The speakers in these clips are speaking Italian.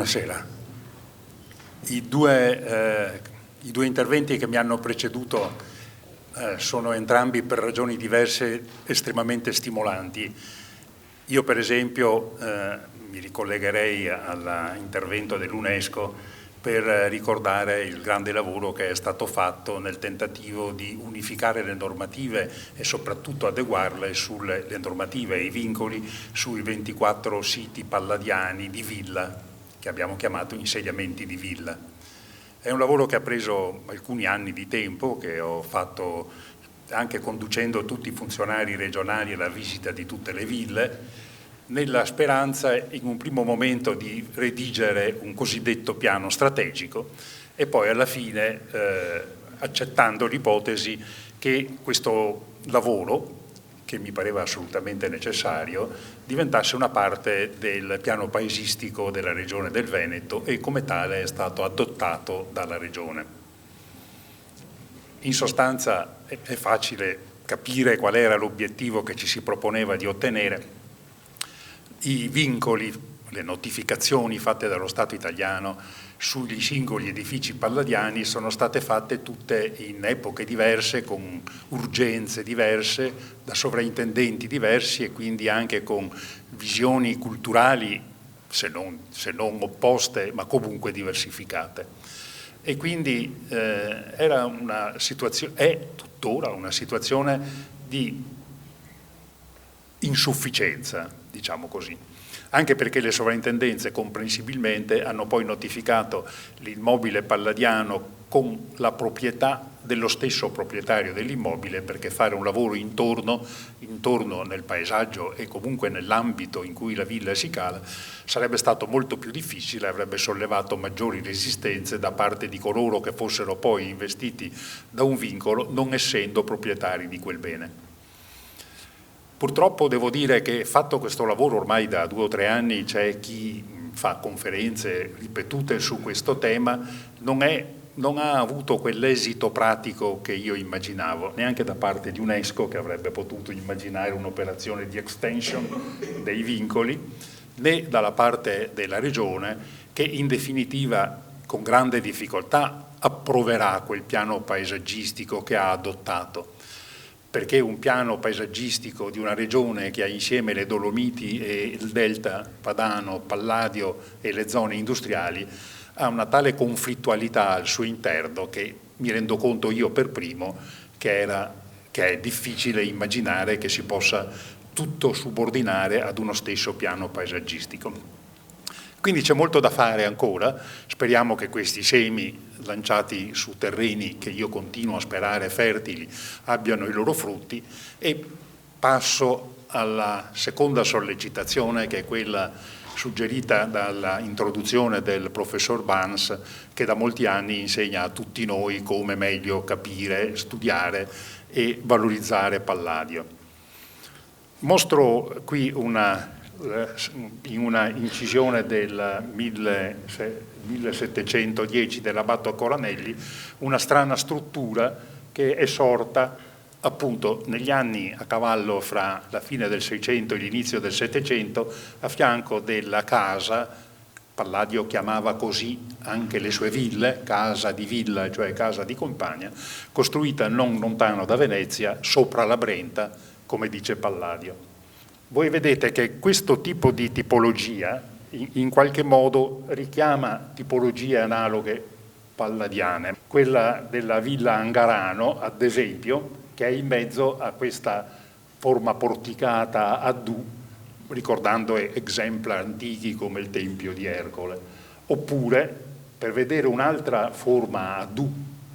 Buonasera. I due interventi che mi hanno preceduto sono entrambi, per ragioni diverse, estremamente stimolanti. Io per esempio mi ricollegherei all'intervento dell'UNESCO per ricordare il grande lavoro che è stato fatto nel tentativo di unificare le normative e soprattutto adeguarle sulle normative e i vincoli sui 24 siti palladiani di villa, che abbiamo chiamato insediamenti di villa. È un lavoro che ha preso alcuni anni di tempo, che ho fatto anche conducendo tutti i funzionari regionali alla visita di tutte le ville, nella speranza in un primo momento di redigere un cosiddetto piano strategico e poi alla fine accettando l'ipotesi che questo lavoro, che mi pareva assolutamente necessario, diventasse una parte del piano paesistico della Regione del Veneto e come tale è stato adottato dalla Regione. In sostanza è facile capire qual era l'obiettivo che ci si proponeva di ottenere. I vincoli, le notificazioni fatte dallo Stato italiano sugli singoli edifici palladiani sono state fatte tutte in epoche diverse, con urgenze diverse, da sovrintendenti diversi e quindi anche con visioni culturali, se non opposte, ma comunque diversificate. E quindi era una situazione, è tuttora una situazione di insufficienza, diciamo così, anche perché le sovrintendenze comprensibilmente hanno poi notificato l'immobile palladiano con la proprietà dello stesso proprietario dell'immobile, perché fare un lavoro intorno nel paesaggio e comunque nell'ambito in cui la villa si cala sarebbe stato molto più difficile, avrebbe sollevato maggiori resistenze da parte di coloro che fossero poi investiti da un vincolo, non essendo proprietari di quel bene. Purtroppo devo dire che fatto questo lavoro ormai da 2 o 3 anni c'è chi fa conferenze ripetute su questo tema, non ha avuto quell'esito pratico che io immaginavo, neanche da parte di UNESCO, che avrebbe potuto immaginare un'operazione di extension dei vincoli, né dalla parte della Regione, che in definitiva con grande difficoltà approverà quel piano paesaggistico che ha adottato. Perché un piano paesaggistico di una regione che ha insieme le Dolomiti e il Delta Padano, Palladio e le zone industriali ha una tale conflittualità al suo interno che mi rendo conto io per primo che è difficile immaginare che si possa tutto subordinare ad uno stesso piano paesaggistico. Quindi c'è molto da fare ancora, speriamo che questi semi lanciati su terreni che io continuo a sperare fertili abbiano i loro frutti e passo alla seconda sollecitazione, che è quella suggerita dall'introduzione del professor Burns, che da molti anni insegna a tutti noi come meglio capire, studiare e valorizzare Palladio. Mostro qui in una incisione del 1710 dell'Abbato Coranelli una strana struttura che è sorta appunto negli anni a cavallo fra la fine del 600 e l'inizio del 700 a fianco della casa, Palladio chiamava così anche le sue ville, casa di villa, cioè casa di campagna, costruita non lontano da Venezia, sopra la Brenta, come dice Palladio. Voi vedete che questo tipo di tipologia in qualche modo richiama tipologie analoghe palladiane. Quella della villa Angarano, ad esempio, che è in mezzo a questa forma porticata a D, ricordando esempi antichi come il Tempio di Ercole. Oppure, per vedere un'altra forma a D,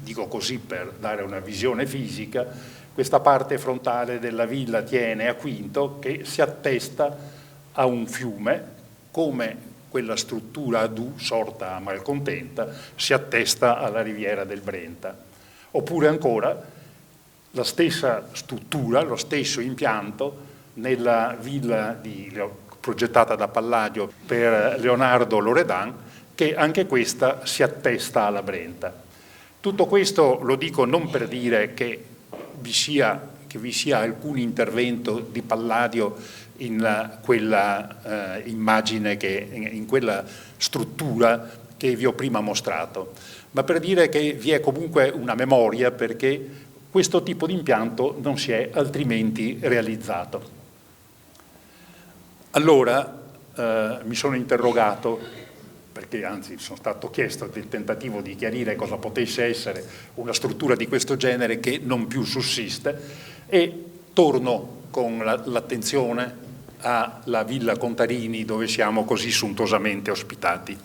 dico così per dare una visione fisica, questa parte frontale della villa tiene a Quinto, che si attesta a un fiume, come quella struttura a D sorta a Malcontenta si attesta alla riviera del Brenta. Oppure ancora la stessa struttura, lo stesso impianto nella villa progettata da Palladio per Leonardo Loredan, che anche questa si attesta alla Brenta. Tutto questo lo dico non per dire che vi sia alcun intervento di Palladio in quella immagine, in quella struttura che vi ho prima mostrato, ma per dire che vi è comunque una memoria, perché questo tipo di impianto non si è altrimenti realizzato. Allora mi sono interrogato, perché anzi sono stato chiesto del tentativo di chiarire cosa potesse essere una struttura di questo genere che non più sussiste, e torno con l'attenzione alla Villa Contarini, dove siamo così sontuosamente ospitati,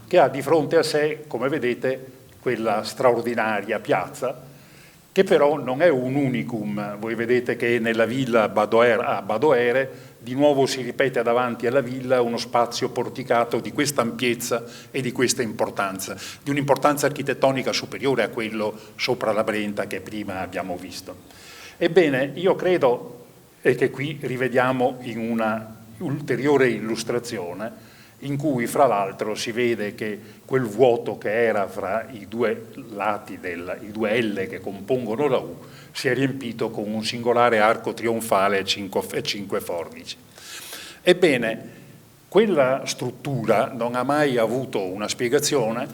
che ha di fronte a sé, come vedete, quella straordinaria piazza, che però non è un unicum. Voi vedete che nella villa a Badoere di nuovo si ripete davanti alla villa uno spazio porticato di questa ampiezza e di questa importanza, di un'importanza architettonica superiore a quello sopra la Brenta che prima abbiamo visto. Ebbene, io credo, e che qui rivediamo in una ulteriore illustrazione, in cui fra l'altro si vede che quel vuoto che era fra i due lati, i due L che compongono la U, si è riempito con un singolare arco trionfale e 5 fornici. Ebbene, quella struttura non ha mai avuto una spiegazione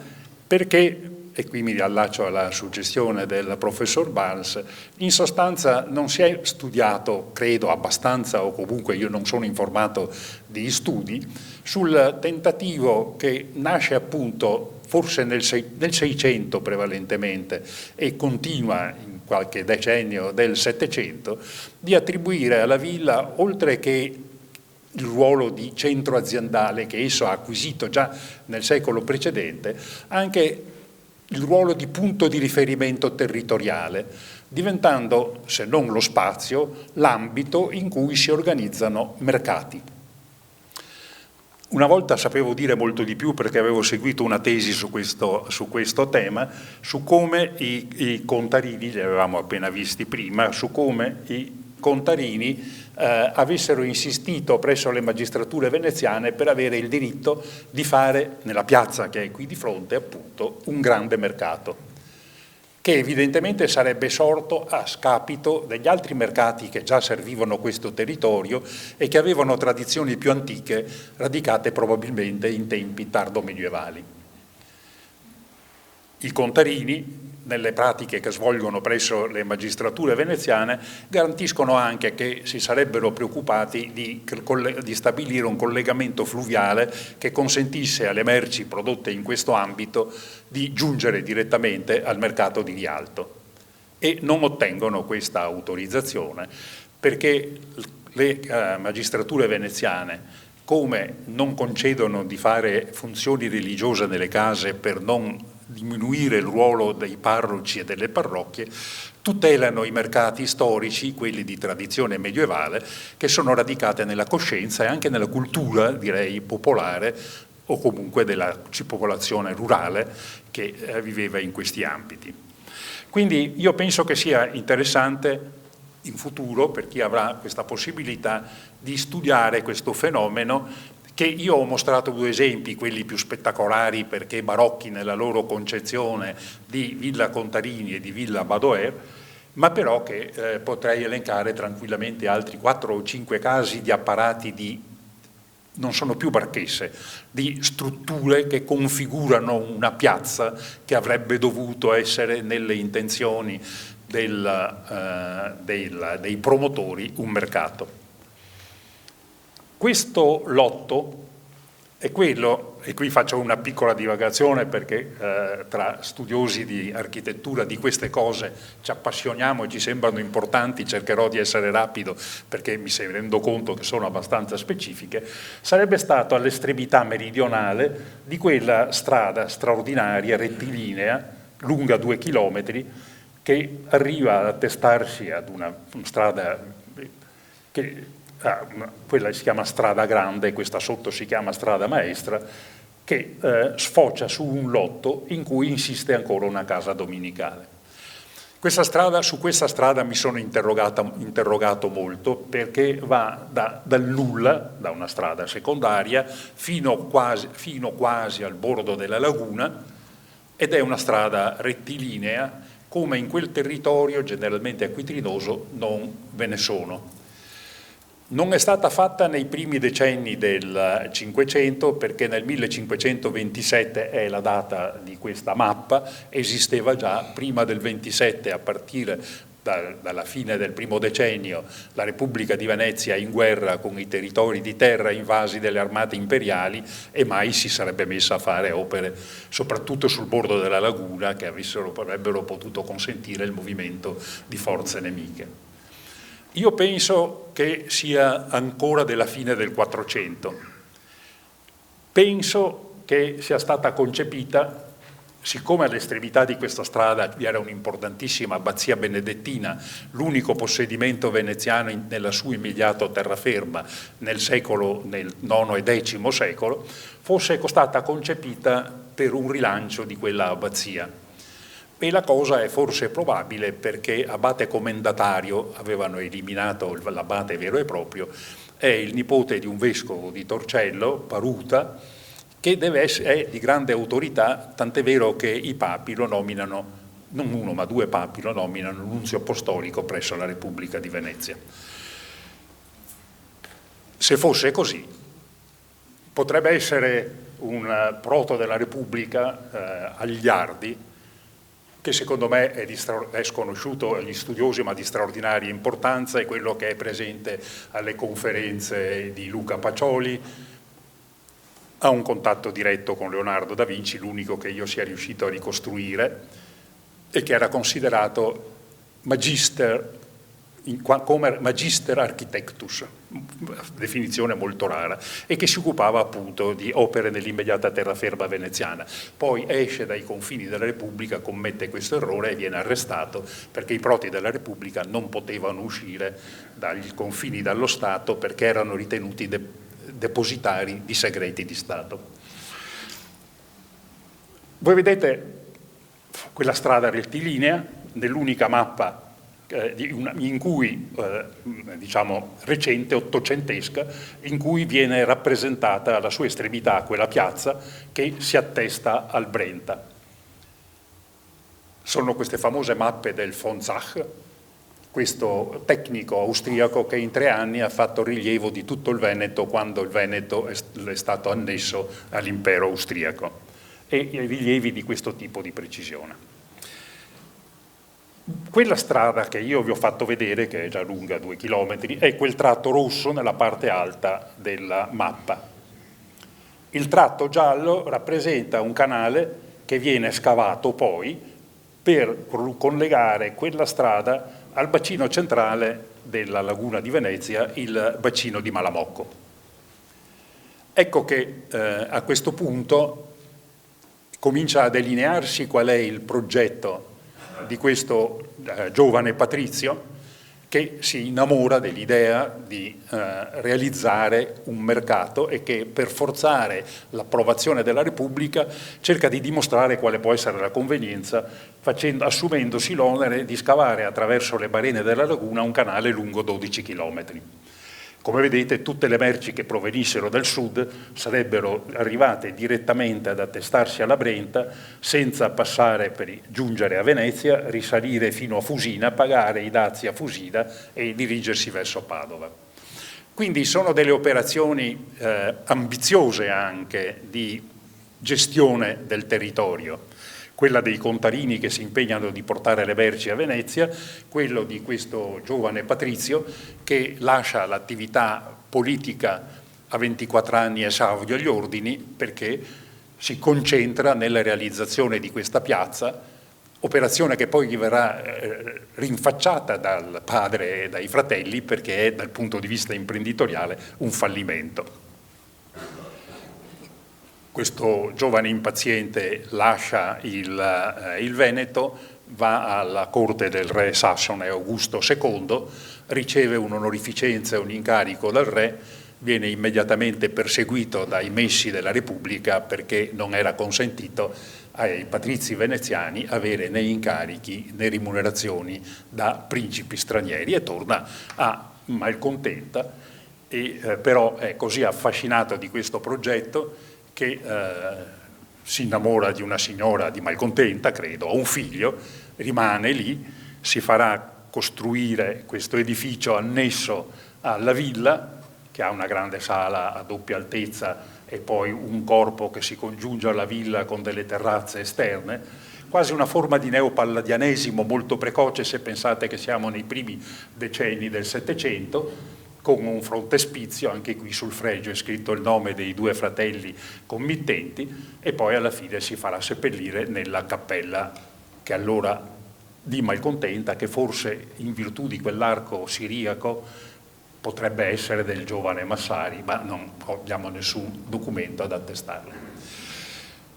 perché, e qui mi riallaccio alla suggestione del professor Barnes, in sostanza non si è studiato, credo, abbastanza, o comunque io non sono informato di studi, sul tentativo che nasce appunto forse nel 600 prevalentemente e continua in qualche decennio del 700, di attribuire alla villa, oltre che il ruolo di centro aziendale che esso ha acquisito già nel secolo precedente, anche il ruolo di punto di riferimento territoriale, diventando, se non lo spazio, l'ambito in cui si organizzano mercati. Una volta sapevo dire molto di più, perché avevo seguito una tesi su questo tema, su come i contarini, li avevamo appena visti prima, su come i contarini avessero insistito presso le magistrature veneziane per avere il diritto di fare, nella piazza che è qui di fronte, appunto, un grande mercato, che evidentemente sarebbe sorto a scapito degli altri mercati che già servivano questo territorio e che avevano tradizioni più antiche, radicate probabilmente in tempi tardo-medievali. I contarini, nelle pratiche che svolgono presso le magistrature veneziane, garantiscono anche che si sarebbero preoccupati di stabilire un collegamento fluviale che consentisse alle merci prodotte in questo ambito di giungere direttamente al mercato di Rialto. E non ottengono questa autorizzazione perché le magistrature veneziane, come non concedono di fare funzioni religiose nelle case per non diminuire il ruolo dei parroci e delle parrocchie, tutelano i mercati storici, quelli di tradizione medievale, che sono radicate nella coscienza e anche nella cultura, direi, popolare, o comunque della popolazione rurale che viveva in questi ambiti. Quindi io penso che sia interessante in futuro, per chi avrà questa possibilità, di studiare questo fenomeno, che io ho mostrato due esempi, quelli più spettacolari perché barocchi nella loro concezione di Villa Contarini e di Villa Badoer, ma però che potrei elencare tranquillamente altri 4 o 5 casi di apparati di, non sono più barchesse, di strutture che configurano una piazza che avrebbe dovuto essere nelle intenzioni dei promotori un mercato. Questo lotto è quello, e qui faccio una piccola divagazione perché tra studiosi di architettura di queste cose ci appassioniamo e ci sembrano importanti, cercherò di essere rapido perché mi rendo conto che sono abbastanza specifiche, sarebbe stato all'estremità meridionale di quella strada straordinaria, rettilinea, lunga 2 chilometri, che arriva ad attestarsi ad una strada che quella si chiama strada grande, questa sotto si chiama strada maestra, che sfocia su un lotto in cui insiste ancora una casa dominicale. Su questa strada mi sono interrogato molto perché va dal nulla, da una strada secondaria, fino quasi al bordo della laguna, ed è una strada rettilinea, come in quel territorio generalmente acquitrinoso non ve ne sono. Non è stata fatta nei primi decenni del Cinquecento, perché nel 1527 è la data di questa mappa, esisteva già prima del 27, a partire dalla fine del primo decennio, la Repubblica di Venezia in guerra con i territori di terra invasi dalle armate imperiali, e mai si sarebbe messa a fare opere, soprattutto sul bordo della laguna, che avrebbero potuto consentire il movimento di forze nemiche. Io penso che sia ancora della fine del 400. Penso che sia stata concepita, siccome all'estremità di questa strada vi era un'importantissima abbazia benedettina, l'unico possedimento veneziano nella sua immediata terraferma nel IX e X secolo, fosse stata concepita per un rilancio di quella abbazia. E la cosa è forse probabile perché abate commendatario, avevano eliminato l'abate vero e proprio, è il nipote di un vescovo di Torcello, Paruta, che è di grande autorità, tant'è vero che i papi lo nominano, non uno ma due papi lo nominano nunzio apostolico presso la Repubblica di Venezia. Se fosse così, potrebbe essere un proto della Repubblica agliardi, che secondo me è sconosciuto agli studiosi, ma di straordinaria importanza, è quello che è presente alle conferenze di Luca Pacioli, ha un contatto diretto con Leonardo da Vinci, l'unico che io sia riuscito a ricostruire, e che era considerato come magister architectus, definizione molto rara, e che si occupava appunto di opere nell'immediata terraferma veneziana. Poi esce dai confini della Repubblica, commette questo errore e viene arrestato perché i proti della Repubblica non potevano uscire dai confini dello Stato perché erano ritenuti depositari di segreti di Stato. Voi vedete quella strada rettilinea nell'unica mappa in cui, diciamo, recente, ottocentesca, in cui viene rappresentata alla sua estremità quella piazza che si attesta al Brenta. Sono queste famose mappe del von Zach, questo tecnico austriaco che in 3 anni ha fatto rilievo di tutto il Veneto quando il Veneto è stato annesso all'impero austriaco, e i rilievi di questo tipo di precisione. Quella strada che io vi ho fatto vedere, che è già lunga 2 chilometri, è quel tratto rosso nella parte alta della mappa. Il tratto giallo rappresenta un canale che viene scavato poi per collegare quella strada al bacino centrale della laguna di Venezia, il bacino di Malamocco. Ecco che a questo punto comincia a delinearsi qual è il progetto di questo giovane patrizio che si innamora dell'idea di realizzare un mercato e che per forzare l'approvazione della Repubblica cerca di dimostrare quale può essere la convenienza, assumendosi l'onere di scavare attraverso le barene della laguna un canale lungo 12 chilometri. Come vedete, tutte le merci che provenissero dal sud sarebbero arrivate direttamente ad attestarsi alla Brenta senza passare per giungere a Venezia, risalire fino a Fusina, pagare i dazi a Fusina e dirigersi verso Padova. Quindi sono delle operazioni ambiziose anche di gestione del territorio. Quella dei contarini che si impegnano di portare le merci a Venezia, quello di questo giovane patrizio che lascia l'attività politica a 24 anni esaudio agli ordini perché si concentra nella realizzazione di questa piazza, operazione che poi gli verrà rinfacciata dal padre e dai fratelli perché è dal punto di vista imprenditoriale un fallimento. Questo giovane impaziente lascia il Veneto, va alla corte del re sassone Augusto II, riceve un'onorificenza e un incarico dal re, viene immediatamente perseguito dai messi della Repubblica perché non era consentito ai patrizi veneziani avere né incarichi né remunerazioni da principi stranieri e torna a Malcontenta, però è così affascinato di questo progetto che si innamora di una signora di Malcontenta, credo, ha un figlio, rimane lì, si farà costruire questo edificio annesso alla villa, che ha una grande sala a doppia altezza e poi un corpo che si congiunge alla villa con delle terrazze esterne, quasi una forma di neopalladianesimo molto precoce se pensate che siamo nei primi decenni del Settecento, con un frontespizio, anche qui sul fregio è scritto il nome dei due fratelli committenti, e poi alla fine si farà seppellire nella cappella che allora di Malcontenta, che forse in virtù di quell'arco siriaco potrebbe essere del giovane Massari, ma non abbiamo nessun documento ad attestarlo.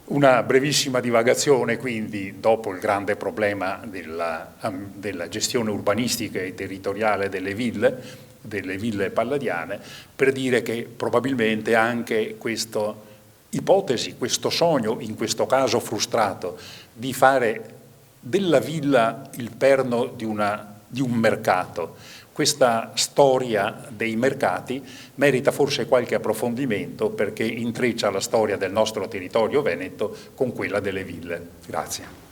Una brevissima divagazione quindi, dopo il grande problema della gestione urbanistica e territoriale delle ville palladiane, per dire che probabilmente anche questa ipotesi, questo sogno, in questo caso frustrato, di fare della villa il perno di un mercato, questa storia dei mercati merita forse qualche approfondimento perché intreccia la storia del nostro territorio veneto con quella delle ville. Grazie.